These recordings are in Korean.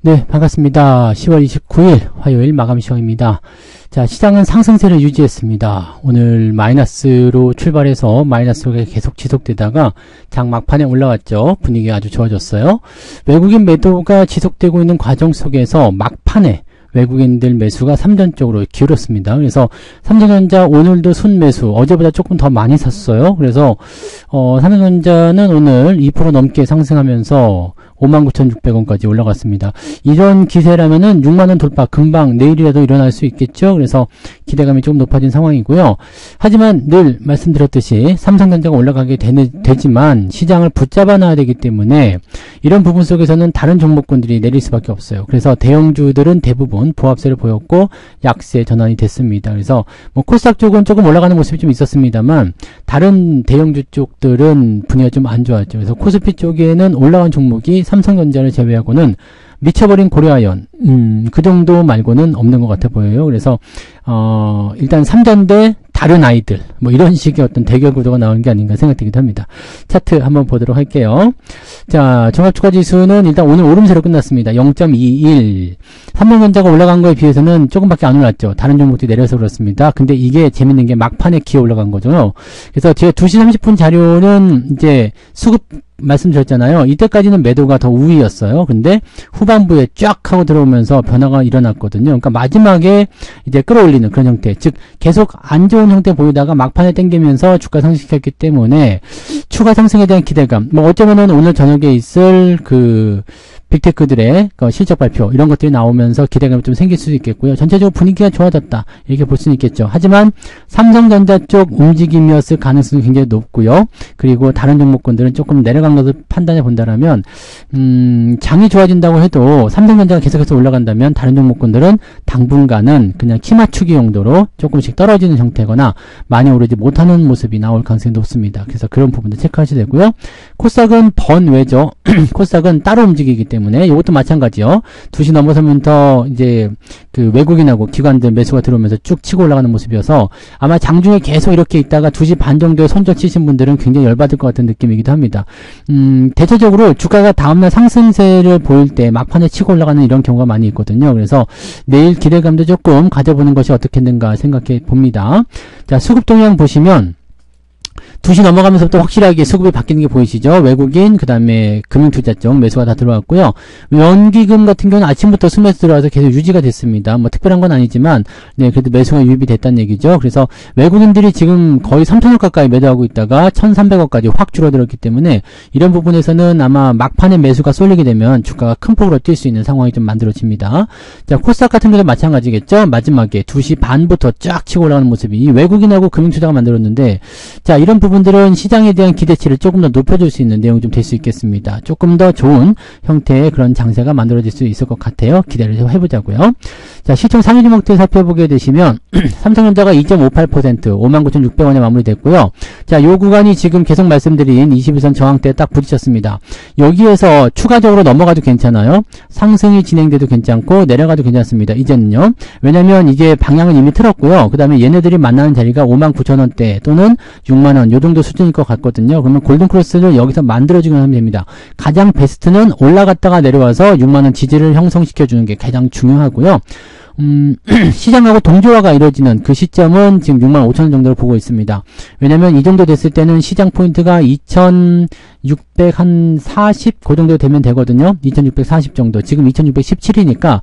네, 반갑습니다. 10월 29일 화요일 마감 시황입니다. 자, 시장은 상승세를 유지했습니다. 오늘 마이너스로 출발해서 마이너스가 계속 지속되다가 장 막판에 올라왔죠. 분위기가 아주 좋아졌어요. 외국인 매도가 지속되고 있는 과정 속에서 막판에 외국인들 매수가 삼전 쪽으로 기울었습니다. 그래서 삼성전자 오늘도 순매수, 어제보다 조금 더 많이 샀어요. 그래서 삼성전자는 오늘 2% 넘게 상승하면서 59,600원까지 올라갔습니다. 이런 기세라면은 6만원 돌파 금방 내일이라도 일어날 수 있겠죠. 그래서 기대감이 조금 높아진 상황이고요. 하지만 늘 말씀드렸듯이 삼성전자가 올라가게 되지만 시장을 붙잡아 놔야 되기 때문에 이런 부분 속에서는 다른 종목군들이 내릴 수밖에 없어요. 그래서 대형주들은 대부분 보합세를 보였고 약세 전환이 됐습니다. 그래서 뭐 코스닥 쪽은 조금 올라가는 모습이 좀 있었습니다만 다른 대형주 쪽들은 분위기가 좀 안 좋았죠. 그래서 코스피 쪽에는 올라간 종목이 삼성전자를 제외하고는 미쳐버린 고려아연 그 정도 말고는 없는 것 같아 보여요. 그래서 일단 삼전대 다른 아이들 뭐 이런 식의 어떤 대결 구도가 나오는 게 아닌가 생각되기도 합니다. 차트 한번 보도록 할게요. 자, 종합주가지수는 일단 오늘 오름세로 끝났습니다. 0.21. 삼성전자가 올라간 거에 비해서는 조금밖에 안 올랐죠. 다른 종목들이 내려서 그렇습니다. 근데 이게 재밌는 게 막판에 기어 올라간 거죠. 그래서 제가 2시 30분 자료는 이제 수급 말씀드렸잖아요. 이때까지는 매도가 더 우위였어요. 근데 후반부에 쫙 하고 들어오면서 변화가 일어났거든요. 그러니까 마지막에 이제 끌어올리는 그런 형태. 즉 계속 안 좋은 형태 보이다가 막판에 땡기면서 주가 상승시켰기 때문에 추가 상승에 대한 기대감. 뭐 어쩌면은 오늘 저녁에 있을 그 빅테크들의 실적 발표 이런 것들이 나오면서 기대감이 좀 생길 수도 있겠고요. 전체적으로 분위기가 좋아졌다 이렇게 볼 수는 있겠죠. 하지만 삼성전자 쪽 움직임이었을 가능성이 굉장히 높고요. 그리고 다른 종목군들은 조금 내려간 것을 판단해 본다라면 장이 좋아진다고 해도 삼성전자가 계속해서 올라간다면 다른 종목군들은 당분간은 그냥 키 맞추기 용도로 조금씩 떨어지는 형태거나 많이 오르지 못하는 모습이 나올 가능성이 높습니다. 그래서 그런 부분도 체크하셔야 되고요. 코스닥은 번외죠. 코스닥은 따로 움직이기 때문에 이것도 마찬가지요. 2시 넘어서면서 이제 그 외국인하고 기관들 매수가 들어오면서 쭉 치고 올라가는 모습이어서 아마 장중에 계속 이렇게 있다가 2시 반 정도에 손절 치신 분들은 굉장히 열받을 것 같은 느낌이기도 합니다. 대체적으로 주가가 다음날 상승세를 보일 때 막판에 치고 올라가는 이런 경우가 많이 있거든요. 그래서 내일 기대감도 조금 가져보는 것이 어떻겠는가 생각해 봅니다. 자, 수급 동향 보시면 2시 넘어가면서부터 확실하게 수급이 바뀌는 게 보이시죠? 외국인, 그 다음에 금융투자 쪽 매수가 다 들어왔고요. 연기금 같은 경우는 아침부터 순매수 들어와서 계속 유지가 됐습니다. 뭐 특별한 건 아니지만, 네, 그래도 매수가 유입이 됐다는 얘기죠. 그래서 외국인들이 지금 거의 3,000억 가까이 매도하고 있다가 1,300억까지 확 줄어들었기 때문에 이런 부분에서는 아마 막판에 매수가 쏠리게 되면 주가가 큰 폭으로 뛸 수 있는 상황이 좀 만들어집니다. 자, 코스닥 같은 경우도 마찬가지겠죠? 마지막에 2시 반부터 쫙 치고 올라가는 모습이 이 외국인하고 금융투자가 만들었는데, 자, 이런 부분들은 시장에 대한 기대치를 조금 더 높여줄 수 있는 내용이 좀 될 수 있겠습니다. 조금 더 좋은 형태의 그런 장세가 만들어질 수 있을 것 같아요. 기대를 해보자고요. 자, 시총 상위 종목들 살펴보게 되시면 삼성전자가 2.58% 59,600원에 마무리됐고요. 자, 요 구간이 지금 계속 말씀드린 21선 저항대에 딱 부딪혔습니다. 여기에서 추가적으로 넘어가도 괜찮아요. 상승이 진행돼도 괜찮고 내려가도 괜찮습니다. 이제는요. 왜냐면 이게 방향은 이미 틀었고요. 그 다음에 얘네들이 만나는 자리가 59,000원대 또는 6만원 요 정도 수준일 것 같거든요. 그러면 골든크로스를 여기서 만들어주기만 하면 됩니다. 가장 베스트는 올라갔다가 내려와서 6만원 지지를 형성시켜주는 게 가장 중요하고요. 시장하고 동조화가 이루어지는 그 시점은 지금 65,000원 정도로 보고 있습니다. 왜냐면 이 정도 됐을 때는 시장 포인트가 2,640 그 정도 되면 되거든요. 2,640 정도. 지금 2,617이니까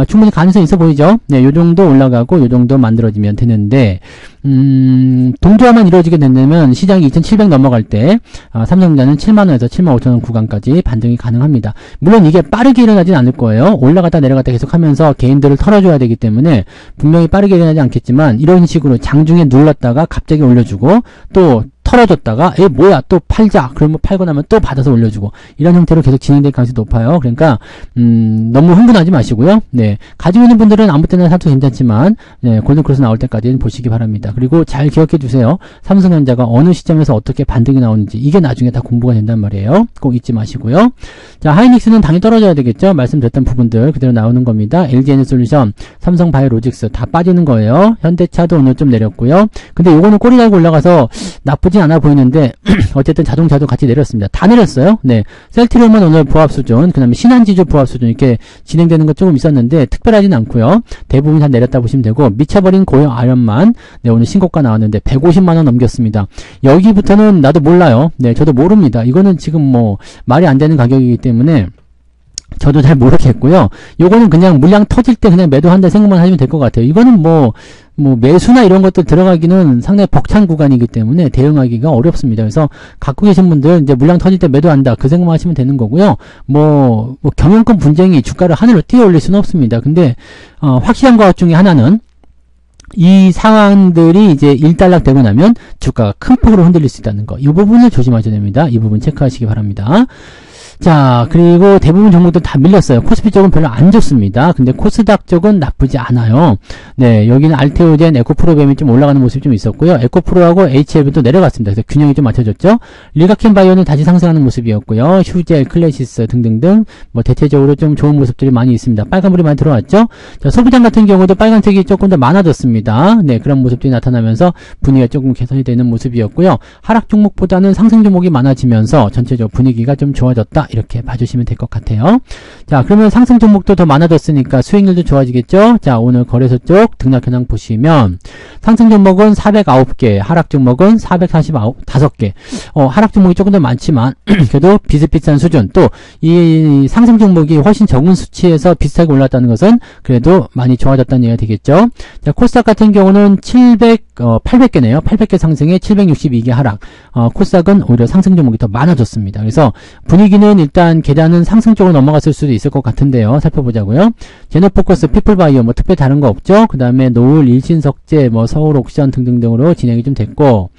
충분히 가능성이 있어 보이죠? 네, 요 정도 올라가고 요 정도 만들어지면 되는데 동조화만 이루어지게 된다면 시장이 2,700 넘어갈 때 삼성전자는 7만원에서 75,000원 구간까지 반등이 가능합니다. 물론 이게 빠르게 일어나진 않을 거예요. 올라갔다 내려갔다 계속하면서 개인들을 털어줘야 되기 때문에 분명히 빠르게 일어나지 않겠지만 이런 식으로 장중에 눌렀다가 갑자기 올려주고 또 털어줬다가 뭐야 또 팔자 그러면 팔고 나면 또 받아서 올려주고 이런 형태로 계속 진행될 가능성이 높아요. 그러니까 너무 흥분하지 마시고요. 네, 가지고 있는 분들은 아무 때나 사도 괜찮지만 네, 골든크로스 나올 때까지는 보시기 바랍니다. 그리고 잘 기억해 두세요. 삼성전자가 어느 시점에서 어떻게 반등이 나오는지 이게 나중에 다 공부가 된단 말이에요. 꼭 잊지 마시고요. 자, 하이닉스는 당연히 떨어져야 되겠죠. 말씀드렸던 부분들 그대로 나오는 겁니다. LG에너솔루션, 삼성바이오로직스 다 빠지는 거예요. 현대차도 오늘 좀 내렸고요. 근데 요거는 꼬리 달고 올라가서 나쁘지 나쁘지 않아 보이는데 어쨌든 자동차도 같이 내렸습니다. 다 내렸어요. 네, 셀트리온만 오늘 보합 수준, 그 다음에 신한지주 보합 수준 이렇게 진행되는 것 조금 있었는데 특별하진 않고요. 대부분 다 내렸다 보시면 되고, 미쳐버린 고형 아연만 네, 오늘 신고가 나왔는데 150만원 넘겼습니다. 여기부터는 나도 몰라요. 네, 저도 모릅니다. 이거는 지금 뭐 말이 안 되는 가격이기 때문에 저도 잘 모르겠고요. 요거는 그냥 물량 터질 때 그냥 매도한다 생각만 하시면 될 것 같아요. 이거는 뭐 매수나 이런 것들 들어가기는 상당히 벅찬 구간이기 때문에 대응하기가 어렵습니다. 그래서 갖고 계신 분들 이제 물량 터질 때 매도한다 그 생각만 하시면 되는 거고요. 뭐 경영권 분쟁이 주가를 하늘로 띄어 올릴 수는 없습니다. 근데 확실한 것 중에 하나는 이 상황들이 이제 일단락되고 나면 주가가 큰 폭으로 흔들릴 수 있다는 거. 이 부분을 조심하셔야 됩니다. 이 부분 체크하시기 바랍니다. 자, 그리고 대부분 종목들 다 밀렸어요. 코스피 쪽은 별로 안 좋습니다. 근데 코스닥 쪽은 나쁘지 않아요. 네, 여기는 알테오젠, 에코프로뱀이 좀 올라가는 모습이 좀 있었고요. 에코프로하고 HLB도 내려갔습니다. 그래서 균형이 좀 맞춰졌죠. 리가켄 바이오는 다시 상승하는 모습이었고요. 휴젤, 클래시스 등등등 뭐 대체적으로 좀 좋은 모습들이 많이 있습니다. 빨간불이 많이 들어왔죠. 자, 소비장 같은 경우도 빨간색이 조금 더 많아졌습니다. 네, 그런 모습들이 나타나면서 분위기가 조금 개선이 되는 모습이었고요. 하락 종목보다는 상승 종목이 많아지면서 전체적으로 분위기가 좀 좋아졌다. 이렇게 봐주시면 될 것 같아요. 자, 그러면 상승 종목도 더 많아졌으니까 수익률도 좋아지겠죠? 자, 오늘 거래소 쪽 등락 현황 보시면 상승 종목은 409개, 하락 종목은 445개. 하락 종목이 조금 더 많지만 그래도 비슷비슷한 수준. 또 이 상승 종목이 훨씬 적은 수치에서 비슷하게 올랐다는 것은 그래도 많이 좋아졌다는 얘기가 되겠죠? 자, 코스닥 같은 경우는 800개네요. 800개 상승에 762개 하락. 코스닥은 오히려 상승 종목이 더 많아졌습니다. 그래서 분위기는 일단 계단은 상승 쪽으로 넘어갔을 수도 있을 것 같은데요. 살펴보자고요. 제너포커스, 피플바이오 뭐 특별히 다른 거 없죠. 그 다음에 노을, 일신석재, 뭐 서울옥션 등등등으로 진행이 좀 됐고,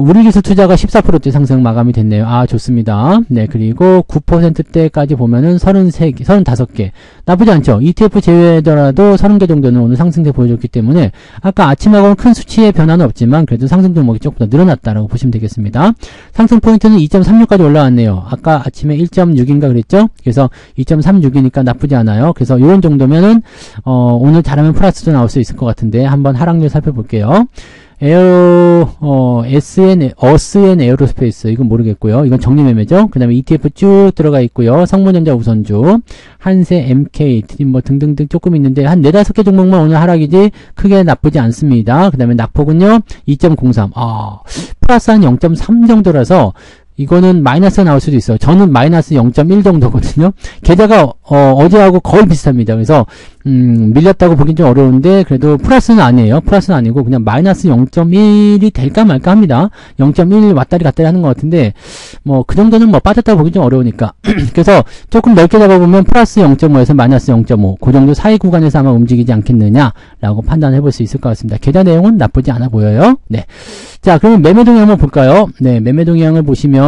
우리기술투자가 14%대 상승 마감이 됐네요. 아, 좋습니다. 네, 그리고 9%대까지 보면은 33개, 35개. 나쁘지 않죠? ETF 제외하더라도 30개 정도는 오늘 상승세 보여줬기 때문에 아까 아침하고는 큰 수치의 변화는 없지만 그래도 상승 종목이 조금 더 늘어났다라고 보시면 되겠습니다. 상승 포인트는 2.36까지 올라왔네요. 아까 아침에 1.6인가 그랬죠? 그래서 2.36이니까 나쁘지 않아요. 그래서 이런 정도면은, 오늘 잘하면 플러스도 나올 수 있을 것 같은데 한번 하락률 살펴볼게요. 어스앤 에어로스페이스 이건 모르겠고요. 이건 정리매매죠. 그 다음에 ETF 쭉 들어가 있고요. 성문전자 우선주, 한세, MK 뭐 등등등 조금 있는데 한 4-5개 종목만 오늘 하락이지 크게 나쁘지 않습니다. 그 다음에 낙폭은요 2.03. 플러스 한 0.3 정도라서 이거는 마이너스가 나올 수도 있어요. 저는 마이너스 0.1 정도거든요. 게다가 어제하고 거의 비슷합니다. 그래서 밀렸다고 보긴 좀 어려운데 그래도 플러스는 아니에요. 플러스는 아니고 그냥 마이너스 0.1이 될까 말까 합니다. 0.1 왔다리 갔다리 하는 것 같은데 뭐 그 정도는 뭐 빠졌다고 보긴 좀 어려우니까 그래서 조금 넓게 잡아보면 플러스 0.5에서 마이너스 0.5 그 정도 사이 구간에서 아마 움직이지 않겠느냐라고 판단해 볼 수 있을 것 같습니다. 계좌 내용은 나쁘지 않아 보여요. 네. 자, 그러면 매매 동향 한번 볼까요? 네, 매매 동향을 보시면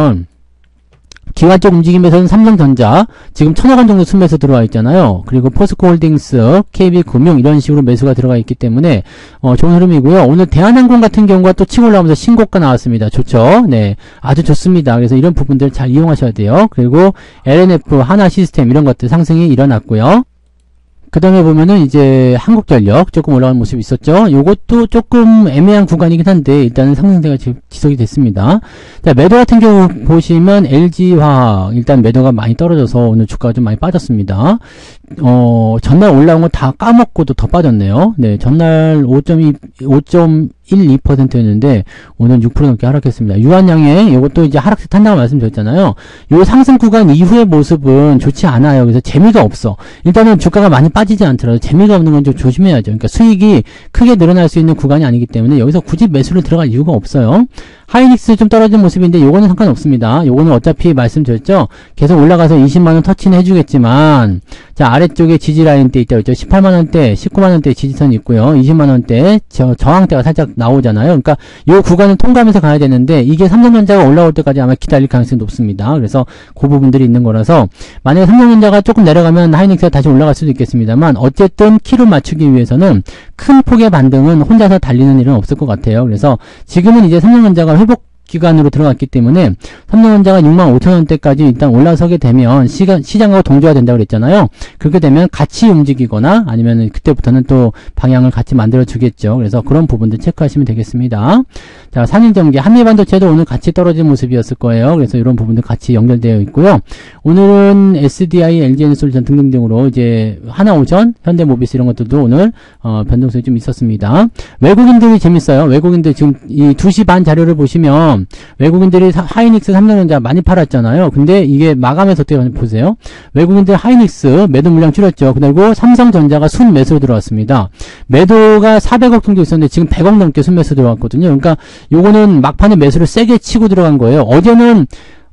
기관 쪽 움직임에서는 삼성전자 지금 1,000억원 정도 순매수 들어와 있잖아요. 그리고 포스코홀딩스, KB금융 이런 식으로 매수가 들어가 있기 때문에 좋은 흐름이고요. 오늘 대한항공 같은 경우가 또 치고 올라오면서 신고가 나왔습니다. 좋죠? 네, 아주 좋습니다. 그래서 이런 부분들 잘 이용하셔야 돼요. 그리고 LNF, 하나시스템 이런 것들 상승이 일어났고요. 그 다음에 보면은 이제 한국전력 조금 올라가는 모습이 있었죠. 요것도 조금 애매한 구간이긴 한데 일단은 상승세가 지속이 됐습니다. 자, 매도 같은 경우 보시면 LG화학 일단 매도가 많이 떨어져서 오늘 주가가 좀 많이 빠졌습니다. 전날 올라온 거 다 까먹고도 더 빠졌네요. 네, 전날 5.12%였는데 오늘 6% 넘게 하락했습니다. 유한양의 이것도 이제 하락세 탄다고 말씀드렸잖아요. 요 상승 구간 이후의 모습은 좋지 않아요. 그래서 재미가 없어. 일단은 주가가 많이 빠지지 않더라도 재미가 없는 건 좀 조심해야죠. 그러니까 수익이 크게 늘어날 수 있는 구간이 아니기 때문에 여기서 굳이 매수를 들어갈 이유가 없어요. 하이닉스 좀 떨어진 모습인데 요거는 상관없습니다. 요거는 어차피 말씀드렸죠. 계속 올라가서 20만원 터치는 해주겠지만 자, 아래쪽에 지지라인대 있다고 했죠. 18만원대, 19만원대 지지선이 있고요. 20만원대 저항대가 살짝 나오잖아요. 그러니까 요 구간을 통과하면서 가야 되는데 이게 삼성전자가 올라올 때까지 아마 기다릴 가능성이 높습니다. 그래서 그 부분들이 있는 거라서 만약에 삼성전자가 조금 내려가면 하이닉스가 다시 올라갈 수도 있겠습니다만 어쨌든 키를 맞추기 위해서는 큰 폭의 반등은 혼자서 달리는 일은 없을 것 같아요. 그래서 지금은 이제 삼성전자가 회복 기간으로 들어갔기 때문에 삼성전자가 65,000원대까지 일단 올라서게 되면 시장하고 동조가 된다고 그랬잖아요. 그렇게 되면 같이 움직이거나 아니면 그때부터는 또 방향을 같이 만들어 주겠죠. 그래서 그런 부분들 체크하시면 되겠습니다. 자, 산일전기, 한미반도체도 오늘 같이 떨어진 모습이었을 거예요. 그래서 이런 부분들 같이 연결되어 있고요. 오늘은 SDI, LG에너솔루션 등등등으로 이제 하나오전, 현대모비스 이런 것들도 오늘 변동성이 좀 있었습니다. 외국인들이 재밌어요. 외국인들 지금 이 2시 반 자료를 보시면 외국인들이 하이닉스, 삼성전자 많이 팔았잖아요. 근데 이게 마감해서 어떻게 보세요? 외국인들 하이닉스 매도 물량 줄였죠. 그리고 삼성전자가 순매수로 들어왔습니다. 매도가 400억 정도 있었는데 지금 100억 넘게 순매수 들어왔거든요. 그러니까 요거는 막판에 매수를 세게 치고 들어간 거예요. 어제는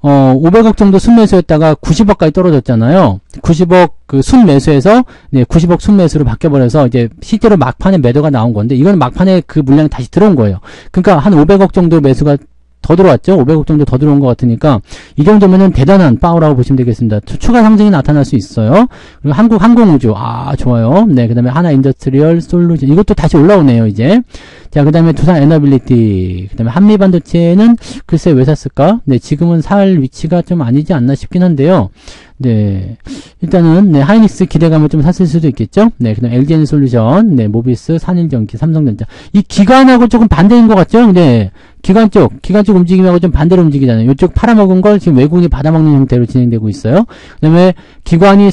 500억 정도 순매수였다가 90억까지 떨어졌잖아요. 90억 그 순매수에서 90억 순매수로 바뀌어버려서 이제 실제로 막판에 매도가 나온 건데 이건 막판에 그 물량이 다시 들어온 거예요. 그러니까 한 500억 정도 매수가 더 들어왔죠. 500억 정도 더 들어온 것 같으니까 이 정도면은 대단한 파워라고 보시면 되겠습니다. 추가 상승이 나타날 수 있어요. 그리고 한국 항공우주 좋아요. 네, 그다음에 하나 인더스트리얼 솔루션 이것도 다시 올라오네요. 이제 자, 그다음에 두산 에너빌리티, 그다음에 한미반도체는 글쎄 왜 샀을까? 네, 지금은 살 위치가 좀 아니지 않나 싶긴 한데요. 네, 일단은 하이닉스 기대감을 좀 샀을 수도 있겠죠. 네, 그다음 LG에너솔루션, 네, 모비스, 산일전기, 삼성전자 이 기관하고 조금 반대인 것 같죠? 네, 기관 쪽 움직임하고 좀 반대로 움직이잖아요. 이쪽 팔아먹은 걸 지금 외국인이 받아먹는 형태로 진행되고 있어요. 그다음에 기관이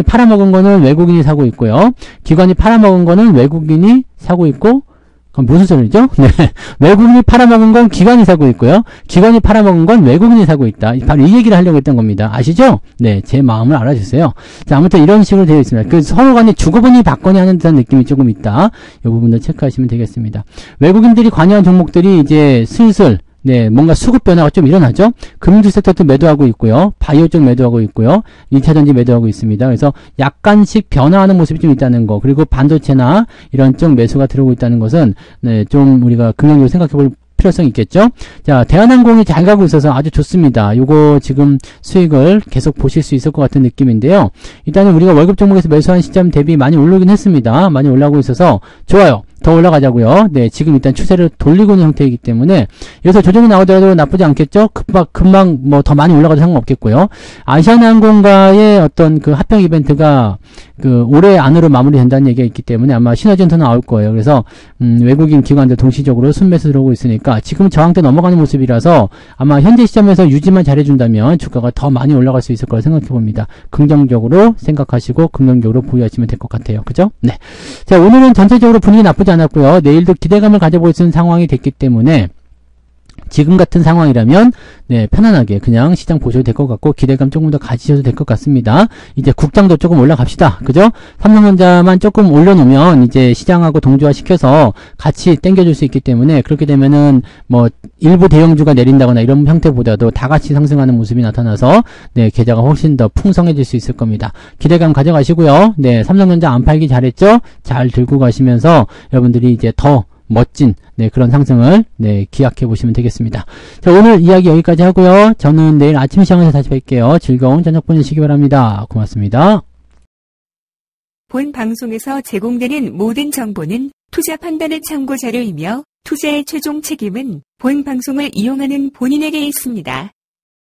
팔아먹은 거는 외국인이 사고 있고요. 기관이 팔아먹은 거는 외국인이 사고 있고. 그럼 무슨 소리죠? 네. 외국인이 팔아먹은 건 기관이 사고 있고요. 기관이 팔아먹은 건 외국인이 사고 있다. 바로 이 얘기를 하려고 했던 겁니다. 아시죠? 네. 제 마음을 알아주세요. 자, 아무튼 이런 식으로 되어 있습니다. 그 서로 간에 주거분이 받거니 하는 듯한 느낌이 조금 있다. 이 부분을 체크하시면 되겠습니다. 외국인들이 관여한 종목들이 이제 슬슬 뭔가 수급 변화가 좀 일어나죠. 금융주 섹터도 매도하고 있고요. 바이오 쪽 매도하고 있고요. 2차전지 매도하고 있습니다. 그래서 약간씩 변화하는 모습이 좀 있다는 거. 그리고 반도체나 이런 쪽 매수가 들어오고 있다는 것은 좀 우리가 긍정적으로 생각해 볼 필요성이 있겠죠. 자, 대한항공이 잘 가고 있어서 아주 좋습니다. 요거 지금 수익을 계속 보실 수 있을 것 같은 느낌인데요. 일단은 우리가 월급 종목에서 매수한 시점 대비 많이 오르긴 했습니다. 많이 올라오고 있어서 좋아요. 더 올라가자고요. 네, 지금 일단 추세를 돌리고 있는 형태이기 때문에 여기서 조정이 나오더라도 나쁘지 않겠죠? 금방 뭐 더 많이 올라가도 상관없겠고요. 아시아나항공과의 어떤 그 합병 이벤트가 그 올해 안으로 마무리된다는 얘기가 있기 때문에 아마 시너지는 더 나올 거예요. 그래서 외국인 기관들 동시적으로 순매수 들어오고 있으니까 지금 저항대 넘어가는 모습이라서 아마 현재 시점에서 유지만 잘해준다면 주가가 더 많이 올라갈 수 있을 거라 생각해 봅니다. 긍정적으로 생각하시고 긍정적으로 보유하시면 될 것 같아요. 그죠? 네. 자, 오늘은 전체적으로 분위기 나쁘지 않았고요. 내일도 기대감을 가져볼 수 있는 상황이 됐기 때문에 지금 같은 상황이라면 편안하게 그냥 시장 보셔도 될 것 같고 기대감 조금 더 가지셔도 될 것 같습니다. 이제 국장도 조금 올라갑시다. 그죠? 삼성전자만 조금 올려놓으면 이제 시장하고 동조화시켜서 같이 땡겨줄 수 있기 때문에 그렇게 되면은 뭐 일부 대형주가 내린다거나 이런 형태보다도 다 같이 상승하는 모습이 나타나서 계좌가 훨씬 더 풍성해질 수 있을 겁니다. 기대감 가져가시고요. 삼성전자 안 팔기 잘했죠? 잘 들고 가시면서 여러분들이 이제 더 멋진 그런 상승을 기약해 보시면 되겠습니다. 자, 오늘 이야기 여기까지 하고요. 저는 내일 아침 시장에서 다시 뵐게요. 즐거운 저녁 보내시기 바랍니다. 고맙습니다. 본 방송에서 제공되는 모든 정보는 투자 판단의 참고 자료이며 투자의 최종 책임은 본 방송을 이용하는 본인에게 있습니다.